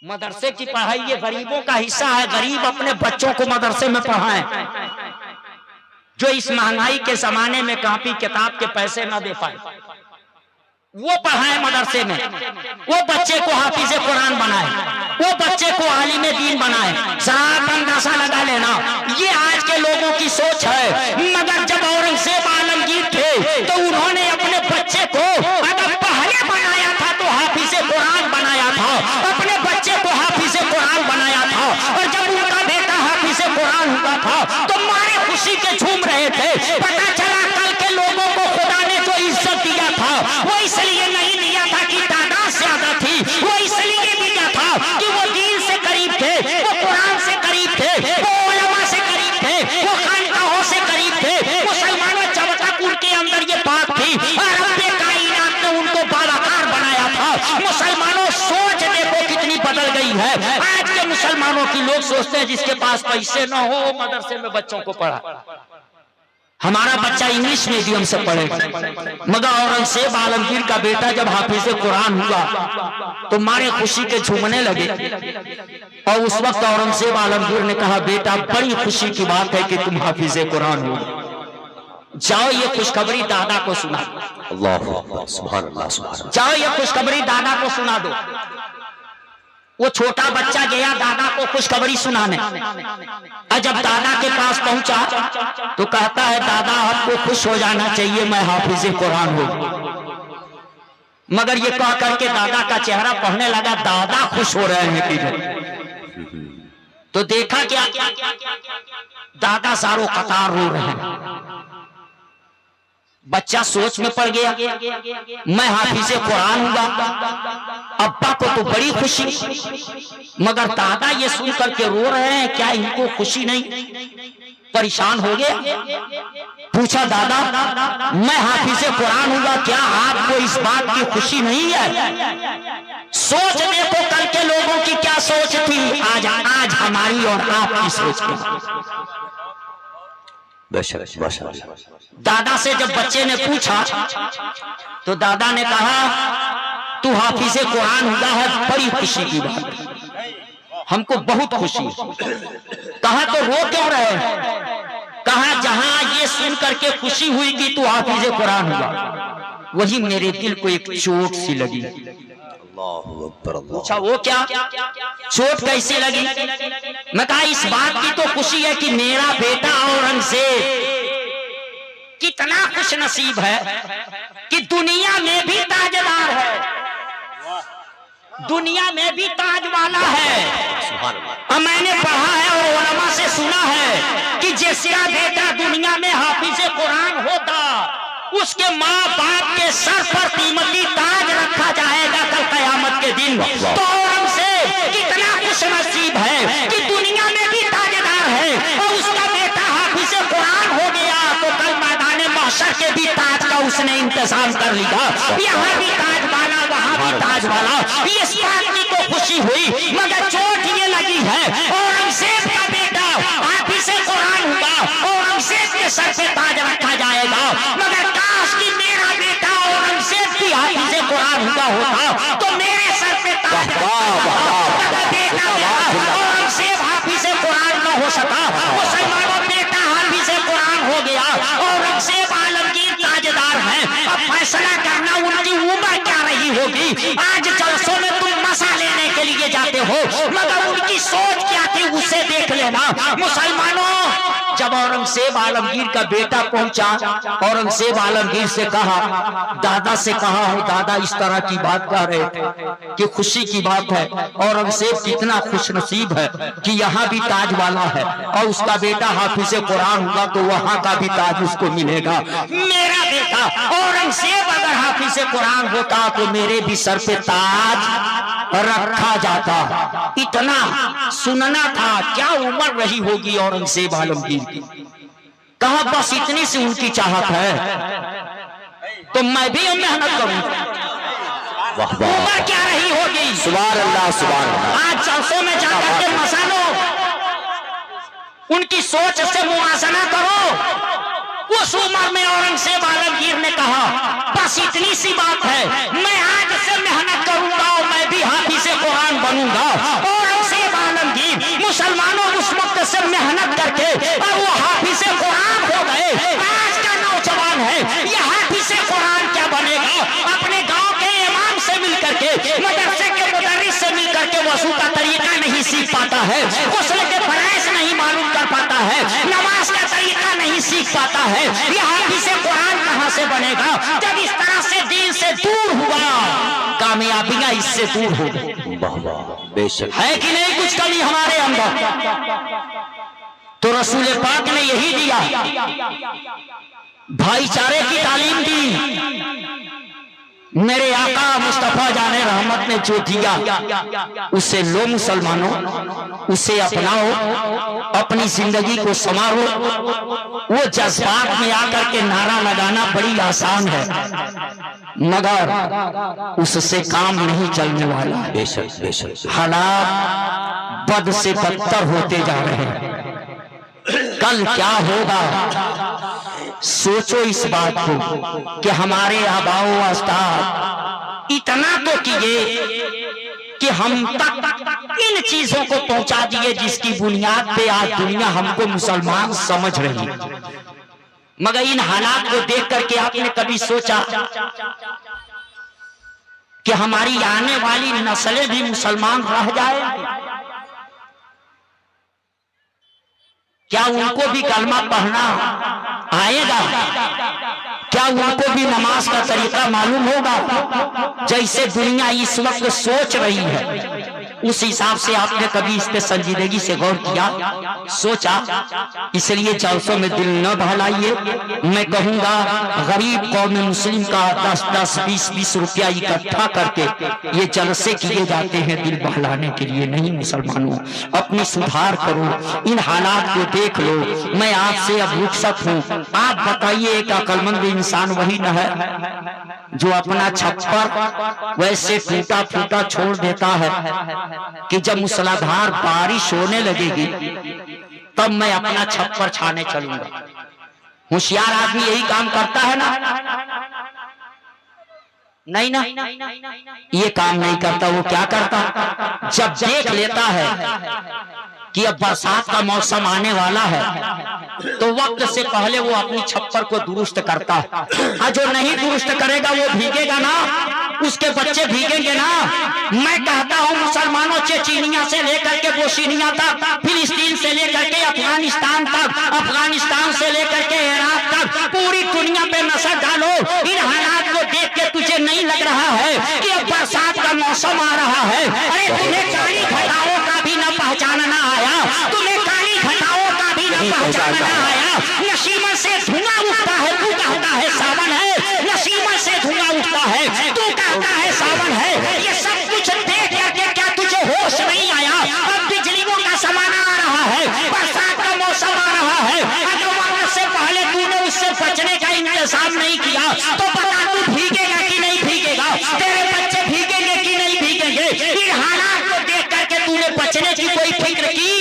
S1: मदरसे की पढ़ाई ये गरीबों का हिस्सा है। गरीब अपने बच्चों को मदरसे में पढ़ाएं, जो इस महंगाई के जमाने में कॉपी किताब के पैसे न दे पाए वो पढ़ाए मदरसे में, वो बच्चे को हाफिज़े कुरान बनाए, वो बच्चे को आलिमे दीन बनाए। जरा अंदाजा लगा लेना, ये आज के लोगों की सोच है। मगर जब औरंगजेब आलमगीर थे तो उन्होंने अपने बच्चे को अगर पहले बनाया था तो हाफिज़े कुरान बनाया था, अपने बच्चे को हाफिज़े कुरान बनाया था। और जब उनका बेटा हाफिज़े कुरान हुआ था तो मारे खुशी के झूम रहे थे। पता चला कल के लोगों को खुदा ने जो इज्जत दिया था वो इसलिए नहीं दिया था कि तादाद ज्यादा थी, वो इसलिए दिया था कि वो दीन से करीब थे, वो कुरान से करीब थे, वो उलमा से करीब थे, वो खानकाहों से करीब थे। मुसलमानों जब तक उनके अंदर ये बात थी और रब्बे कायनात ने उनको बावकार बनाया था। मुसलमानों सोच देखो कितनी बदल गई है। आज के मुसलमानों की लोग सोचते हैं जिसके पास पैसे न हो वो मदरसे में बच्चों को पढ़ा, हमारा बच्चा इंग्लिश मीडियम से पढ़ेगा। मगर औरंगजेब आलमगीर का बेटा जब हाफिज़े कुरान हुआ तो मारे खुशी के झूमने लगे। और उस वक्त औरंगजेब आलमगीर ने कहा बेटा बड़ी खुशी की बात है कि तुम हाफिज़े कुरान हो, जाओ ये खुशखबरी दादा को सुना दो।
S2: अल्लाह सुभान अल्लाह सुभान।
S1: जाओ ये खुशखबरी दादा को सुना दो। वो छोटा बच्चा गया दादा को खुशखबरी सुनाने, और जब दादा के पास पहुंचा तो कहता है दादा आपको खुश हो जाना चाहिए, मैं हाफिज़े कुरान हूं। मगर ये कह करके दादा का चेहरा पढ़ने लगा, दादा खुश हो रहे हैं कि तो देखा क्या दादा सारों कतार रो रहे हैं। बच्चा सोच में पड़ गया, मैं हाफिज़े कुरान हूँगा। अब्बा को तो बड़ी खुशी, मगर दादा ये सुन करके रो रहे हैं, क्या इनको खुशी नहीं? परेशान हो गया, पूछा दादा मैं हाफिज़े कुरान हूँगा, क्या आपको इस बात की खुशी नहीं है? सोच देखो कल के लोगों की क्या सोच थी, आज हमारी और आपकी सोच क्या। दादा से जब बच्चे ने पूछा तो दादा ने कहा तू हाफिज़े कुरान हुआ है, बड़ी खुशी की बात, हमको बहुत खुशी। कहा तो रो क्यों रहे? कहा जहां ये सुन करके खुशी हुई कि तू हाफिज़े कुरान हुआ, वही मेरे दिल को एक चोट सी लगी। पूछा वो क्या, चोट कैसी लगी? मैं कहा इस बात की तो खुशी है कि मेरा बेटा औरंगजेब कितना खुश नसीब है कि दुनिया में भी ताजदार है, दुनिया में भी ताज वाला है। और मैंने पढ़ा है और उलमा से सुना है कि जिसका बेटा दुनिया में हाफिज़े कुरान होता, उसके माँ बाप के सर पर कीमती ताज रखा जाएगा कल कयामत के दिन। तो औरंगजेब कितना खुश नसीब है कि दुनिया में भी ताजदार है और उसका बेटा हाफिज़े कुरान हो गया, तो कल मैदान महशर के भी ताज का उसने इंतजाम कर लिया। यहाँ भी ताज वाला, वहाँ भी ताज वाला, इस बात की तो खुशी हुई, मगर चोट ये लगी है औरंगजेब का बेटा हाफिज़े कुरान हुआ, औरंगजेब के सर पे ताज रखा जाएगा। मगर काश कि मेरा बेटा औरंगजेब भी हाफिज़े कुरान हुआ होता तो मेरे सर पे ताज औरंगजेब हाफिज़े कुरान न हो सका, मुसलमानों बेटा हाफिज़े कुरान हो गया, औरंगजेब आलमगीर ताजदार है। अब फैसला करना उनकी उम्र क्या रही होगी। आज जलसों में तुम मसा लेने के लिए जाते हो, मगर उनकी सोच क्या थी उसे देख लेना। मुसलमानों जब औरंगजेब आलमगीर का बेटा पहुंचा, औरंगजेब आलमगीर से कहा, दादा से कहा हूं दादा इस तरह की बात कह रहे थे कि खुशी की बात है, औरंगजेब कितना खुश नसीब है कि यहाँ भी ताज वाला है और उसका बेटा हाफिज़े कुरान हुआ तो वहां का भी ताज उसको मिलेगा। मेरा बेटा औरंगजेब अगर हाफिज़े कुरान होता तो मेरे भी सर पे ताज रखा जाता। इतना सुनना था, क्या उम्र रही होगी औरंगजेब आलमगीर की। कहा बस इतनी सी उनकी चाहत है तो मैं भी मेहनत करूंगा। उम्र क्या रही होगी।
S2: सुभान अल्लाह, सुभान अल्लाह।
S1: आज जलसों में जाकर के मसालो उनकी सोच से मुआसना करो। उस उम्र में औरंगजेब आलमगीर ने कहा बस इतनी सी बात है, मैं आज से मेहनत करूंगा और मैं भी हाफिज़े कुरान बनूंगा। औरंगजेब आलमगीर मुसलमानों उस वक्त से मेहनत करके और वो हाफिज़े कुरान हो गए। आज का नौजवान है, ये हाफिज़े कुरान क्या बनेगा? अपने गांव के इमाम से मिल करके, मदरसे के मुदर्रिस से मिल करके वज़ू का तरीका नहीं सीख पाता है, गुस्ल के फराइज़ नहीं मालूम कर पाता है, नमाज का तरीका नहीं सीख पाता है, ये हाफिज़े कुरान कहां से बनेगा? जब इस तरह से दीन से दूर हुआ, कामयाबियां इससे दूर हो गई।
S2: बेशक
S1: है कि नहीं कुछ कमी हमारे अंदर? तो रसूल पाक ने यही दिया, भाईचारे की तालीम दी। मेरे आका मुस्तफा जाने रहमत ने जो दिया उसे लो मुसलमानों, उसे अपनाओ, अपनी जिंदगी को संवारो। वो जज्बात में आकर के नारा लगाना बड़ी आसान है, मगर उससे काम नहीं चलने वाला।
S2: बेशक बेशक
S1: हालात बद से बदतर होते जा रहे हैं। कल क्या होगा सोचो इस बात को कि हमारे आबाओ अजदाद इतना तो किए कि हम तक इन चीजों को पहुंचा दिए जिसकी बुनियाद पे आज दुनिया हमको मुसलमान समझ रही है। मगर इन हालात को देख करके आपने कभी सोचा कि हमारी आने वाली नस्लें भी मुसलमान रह जाए? क्या उनको भी कलमा पढ़ना आएगा? क्या उनको भी नमाज का तरीका मालूम होगा जैसे दुनिया इस वक्त सोच रही है? उस हिसाब से आपने कभी इस पे संजीदगी से गौर किया, सोचा? इसलिए जलसों में दिल न बहलाइए। मैं कहूंगा गरीब कौम मुस्लिम का 10-10, 20-20 रुपया इकट्ठा करके ये जलसे किए जाते हैं दिल बहलाने के लिए। नहीं मुसलमानों, अपनी सुधार करो, इन हालात को देख लो। मैं आपसे अब रुखसत हूँ। आप बताइए, एक अक्लमंद इंसान वही न है जो अपना छप्पर वैसे टूटा फूटा छोड़ देता है कि जब मूसलाधार बारिश होने लगेगी तब मैं अपना छप्पर छाने चलूंगा। होशियार आदमी यही काम करता है ना? नहीं ना, ये काम नहीं करता। वो क्या करता? जब देख लेता है कि अब बरसात का मौसम आने वाला है तो वक्त से पहले वो अपनी छप्पर को दुरुस्त करता है। और जो नहीं दुरुस्त करेगा वो भीगेगा ना, उसके बच्चे भीगेंगे ना। मैं कहता हूँ मुसलमानों, चेचीनिया से लेकर के बोस्निया तक, फिलिस्तीन से लेकर के अफगानिस्तान तक, अफगानिस्तान से लेकर के इराक तक, पूरी दुनिया पे नजर डालो। इन हालात को देख के तुझे नहीं लग रहा है कि अब बरसात का मौसम आ रहा है? अरे तुम्हें काली घटाओं का भी न पहचानना आया, तुम्हें काली घटाओं का भी न पहचानना आया। नसीमत से धुआं उठता है, तू कहता है सावन है। नसीमत से धुआं उठता है, तू कहता है सावन है। ये सब कुछ देख करके क्या तुझे होश नहीं आया? अब बिजलियों का जमाना आ रहा है, बरसात का मौसम आ रहा है। अगर वक्त से पहले तूने उससे बचने का इंतजाम नहीं किया तो बता, तू भीगेगा कि नहीं भीगेगा? तेरे बच्चे भीगेंगे कि नहीं भीगेंगे? इन हालात को देख करके तूने बचने की कोई फिक्र की,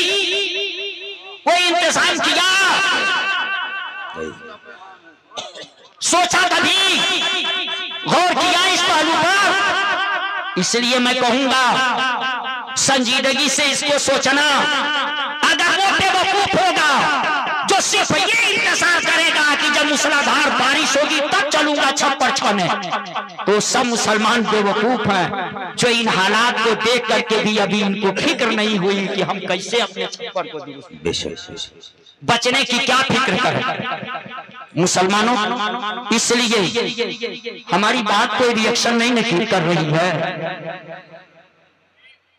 S1: कोई इंतजाम किया, सोचा कभी, गौर किया इस पहलू पर? इसलिए मैं कहूंगा संजीदगी से इसको सोचना। अगर वो बेवकूफ होगा जो सिर्फ ये इंतजार करेगा कि जब मूसलाधार बारिश होगी तब चलूंगा छप्पर छाने, तो सब मुसलमान बेवकूफ हैं जो इन हालात को देख करके भी अभी इनको फिक्र नहीं हुई कि हम कैसे अपने छप्पर को दुरुस्त, बचने की क्या फिक्र करें मुसलमानों। इसलिए हमारी बात कोई रिएक्शन नहीं कर रही है।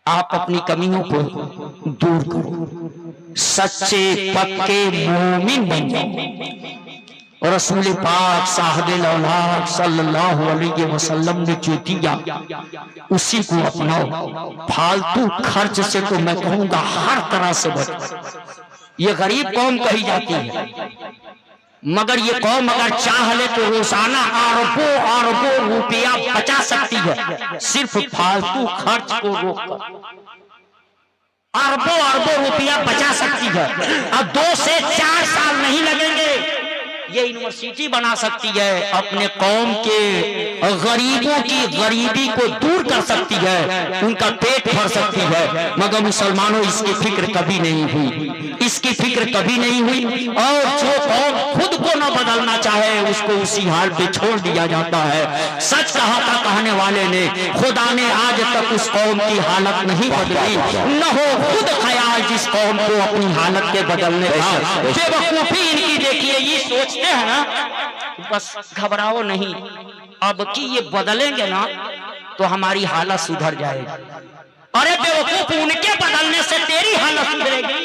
S1: आप अपनी कमियों को दूर करो, सच्चे पक्के मोमिन बन जाओ। और रसूल पाक साहिबुल औलाद सल्लल्लाहु अलैहि वसल्लम ने जो दिया उसी को अपनाओ। फालतू खर्च से तो मैं कहूंगा हर तरह से बचो। ये गरीब कौम कही जाती है, मगर ये कौम अगर चाह ले तो रोजाना अरबों अरबों रुपया बचा सकती है, सिर्फ फालतू खर्च को रोककर अरबों अरबों रुपया बचा सकती है। अब 2 से 4 साल नहीं लगेंगे, ये यूनिवर्सिटी बना सकती है, अपने कौम के गरीबों की गरीबी को दूर कर सकती है, उनका पेट भर सकती है। मगर मुसलमानों इसकी फिक्र कभी नहीं हुई, इसकी फिक्र कभी नहीं हुई। और जो कौम खुद को न बदलना चाहे उसको उसी हाल पे छोड़ दिया जाता है। सच कहा था कहने वाले ने, खुदा ने आज तक उस कौम की हालत नहीं बदली, न हो खुद ख्याल जिस कौम को अपनी हालत के बदलने का। बेवकूफी इनकी देखिए, ये सोचते हैं ना, बस घबराओ नहीं, अब कि ये बदलेंगे ना तो हमारी हालत सुधर जाएगी। अरे बेवकूफ, उनके बदलने से तेरी हालत सुधरेगी।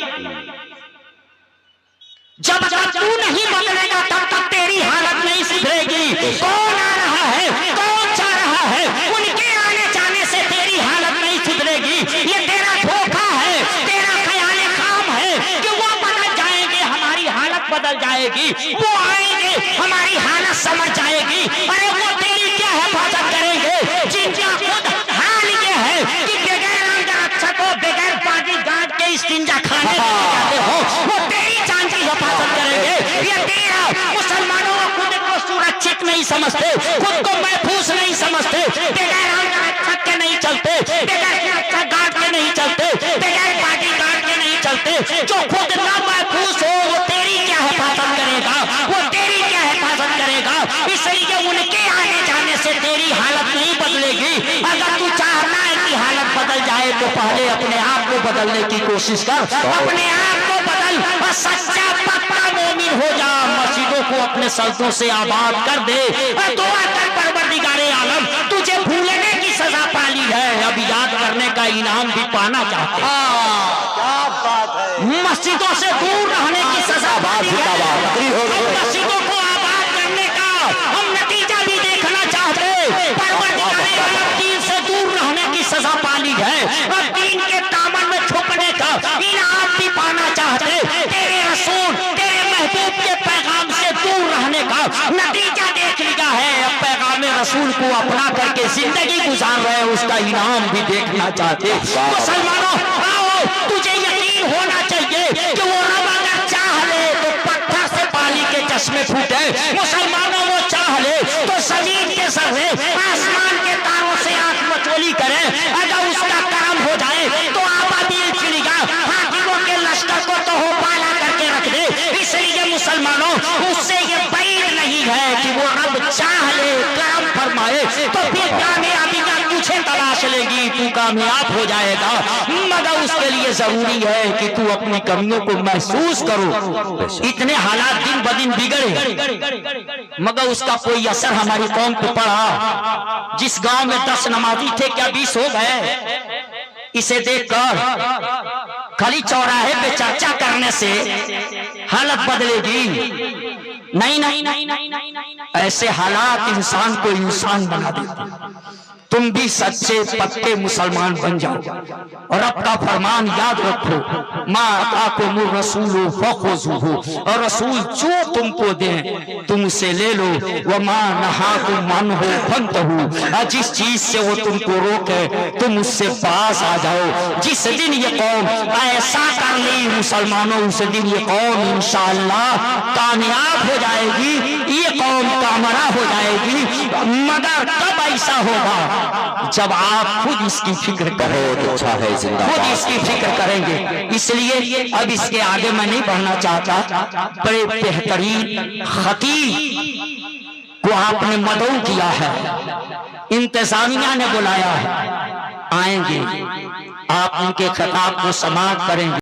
S1: जब तक तू नहीं बदलेगा तब तक तेरी हालत नहीं सुधरेगी। कौन आ रहा है, कौन जा रहा है, उनके आने जाने से तेरी हालत नहीं सुधरेगी। ये तेरा धोखा है, तेरा ख्याल काम है कि वो बदल जाएंगे, हमारी हालत बदल जाएगी, वो आएंगे, हमारी हालत समझ जाएगी। अरे वो तेरी क्या हिफाजत करेंगे जिनका खुद हाल ये है कि बगैर अंगरक्षकों, बगैर बॉडीगार्ड के इस्तिंजा खाने जाते हो, वो तेरी जान की हिफाजत करेंगे। ये तेरा मुसलमानों खुद को सुरक्षित नहीं समझते, खुद को महफूज नहीं समझते, बगैर अंगरक्षक के नहीं चलते, बगैर गार्ड के नहीं चलते, बगैर बॉडीगार्ड के नहीं चलते। जो खुद ना महफूज हो वो तेरी क्या हिफाजत करेगा, वो तेरी क्या हिफाजत करेगा। इसलिए उनके आने जाने से तेरी हालत नहीं बदलेगी। अगर तू चाहना है कि हालत बदल जाए तो पहले अपने आप को बदलने की कोशिश कर, अपने आप को बदल और सच्चा पक्का मोमिन हो जा। मस्जिदों को अपने सल्तों से आबाद कर दे और दुआ कर परवरदिगारे आलम तुझे भूलने की सजा पा ली पाली है, अब याद करने का इनाम भी पाना चाहते हैं।
S2: क्या बात है,
S1: मस्जिदों से दूर रहने की सजा पाली है, अब मस्जिदों को आबाद करने का हम नतीजा भी देखना चाहते हैं। परवरदिगारे आलम दीन से दूर रहने की सजा पाली है, और दीन के दामन में छुपने का इनाम भी पाना चाहते। तेरे रसूल, तेरे महबूब के पैगाम से दूर रहने का नतीजा देख लिया है, अब पैगाम रसूल को अपना करके जिंदगी गुजार रहे, उसका इनाम भी देखना चाहते। मुसलमानों आओ, तुझे यकीन होना चाहिए कि वो रब अगर चाह ले तो पत्थर से पानी के चश्मे फूटे। मुसलमानों वो चाह ले तो जमीन के सर्रे आसमान के तारों से आंख मचोली करे, अगर उसका काम हो जाए तो आबादी चिड़िया हाकिमों के लश्कर को तो हो पाला करके रख दे। इसलिए मुसलमानों, उससे ये बैर नहीं है कि वो रब चाह ले काम फरमाए तो फिर कामयाबी का तुझे तलाश लेगी, तू कामयाब हो जाएगा, मगर उसके लिए जरूरी है कि तू अपनी कमियों को महसूस करो। इतने हालात दिन ब दिन बिगड़े, मगर उसका कोई असर हमारी कौम पे पड़ा। जिस गांव में 10 नमाजी थे, क्या 20 हो गए? इसे देखकर खाली चौराहे पे चर्चा करने से हालत बदलेगी? नहीं नहीं नहीं नहीं नहीं, ऐसे हालात इंसान को इंसान बना देते। तुम भी सच्चे पक्के मुसलमान बन जाओ और अपना फरमान याद रखो, माँ आताकुम रसूल फखुज़ूहु, और रसूल जो तुमको दे तुम उसे ले लो, व माँ नहाकुम अन्हु फंतहु, जिस चीज से वो तुमको रोके तुम उससे पास आ जाओ। जिस दिन ये कौम ऐसा कर ली मुसलमानों, उस दिन ये कौम इंशाअल्लाह कामयाब हो जाएगी, ये कौम कामरा हो जाएगी। मगर कब ऐसा होगा? जब आप खुद इसकी फिक्र करें,
S2: अच्छा है,
S1: खुद इसकी फिक्र करेंगे। इसलिए अब इसके आगे मैं नहीं बढ़ना चाहता। बड़े बेहतरीन खतीब को आपने मदऊ किया है, इंतजामिया ने बुलाया है, आएंगे, आप उनके खिताब को समाप्त करेंगे।